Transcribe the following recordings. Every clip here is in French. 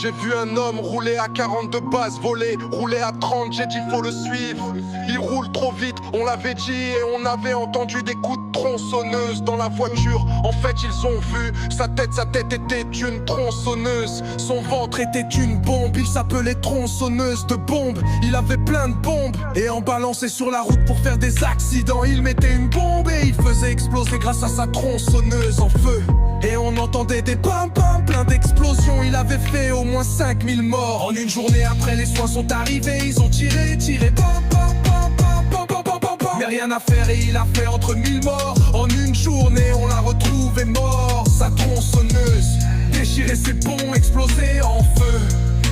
J'ai vu un homme rouler à 42 bases, voler, rouler à 30, j'ai dit faut le suivre. Il roule trop vite, on l'avait dit et on avait entendu des coups de tronçonneuse dans la voiture. En fait ils ont vu, sa tête était une tronçonneuse. Son ventre était une bombe, il s'appelait tronçonneuse de bombes. Il avait plein de bombes et en balançait sur la route pour faire des accidents. Il mettait une bombe et il faisait exploser grâce à sa tronçonneuse en feu. Et on entendait des pam pam, plein d'explosions. Il avait fait au moins 5000 morts. En une journée après les soins sont arrivés, ils ont tiré, pam pam pam pam pam pam pam pam pam. Mais rien à faire et il a fait entre 1000 morts. En une journée on l'a retrouvé mort. Sa tronçonneuse déchirait ses ponts, explosé en feu.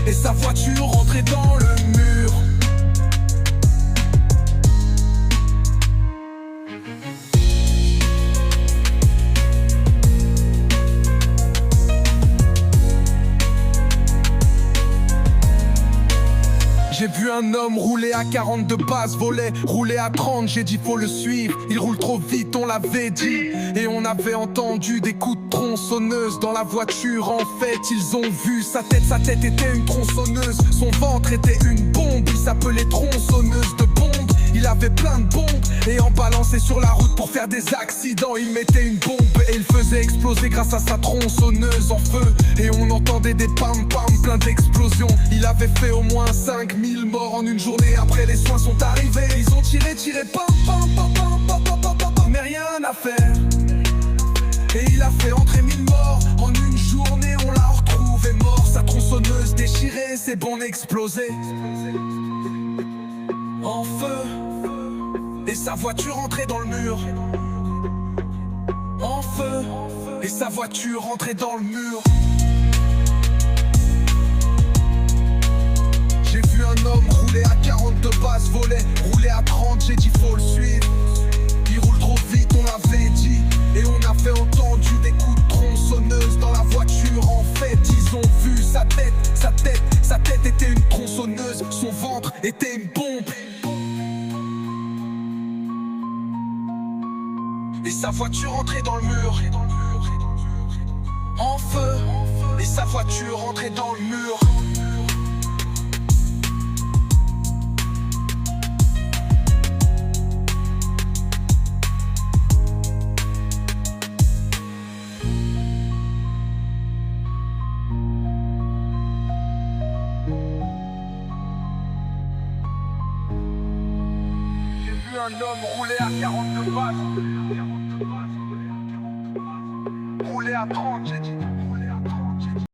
Et sa voiture rentrait dans le mur. J'ai vu un homme rouler à 42 bases, voler, rouler à 30, j'ai dit faut le suivre. Il roule trop vite, on l'avait dit. Et on avait entendu des coups de tronçonneuse dans la voiture. En fait, ils ont vu sa tête était une tronçonneuse. Son ventre était une bombe, il s'appelait tronçonneuse de bombes. Il avait plein de bombes et en balançait sur la route pour faire des accidents. Il mettait une bombe et il faisait exploser grâce à sa tronçonneuse en feu. Et on entendait des pam pam, plein d'explosions. Il avait fait au moins 5000 morts en une journée après les soins sont arrivés. Ils ont tiré, pam pam pam pam pam pam pam pam pam. Mais rien à faire. Et il a fait entrer 1000 morts. En une journée on l'a retrouvé mort. Sa tronçonneuse déchirée, ses bombes explosées en feu. Et sa voiture entrait dans le mur. En feu. Et sa voiture entrait dans le mur. J'ai vu un homme rouler à 42 bases, voler, rouler à 30, j'ai dit faut le suivre. Il roule trop vite, on l'avait dit. Et on avait entendu des coups de tronçonneuse dans la voiture. En fait, ils ont vu sa tête était une tronçonneuse. Son ventre était une bombe. Et sa voiture entrait dans le mur. En feu. Et sa voiture entrait dans le mur. J'ai vu un homme rouler à 42 bases. Rouler à 30, j'ai dit.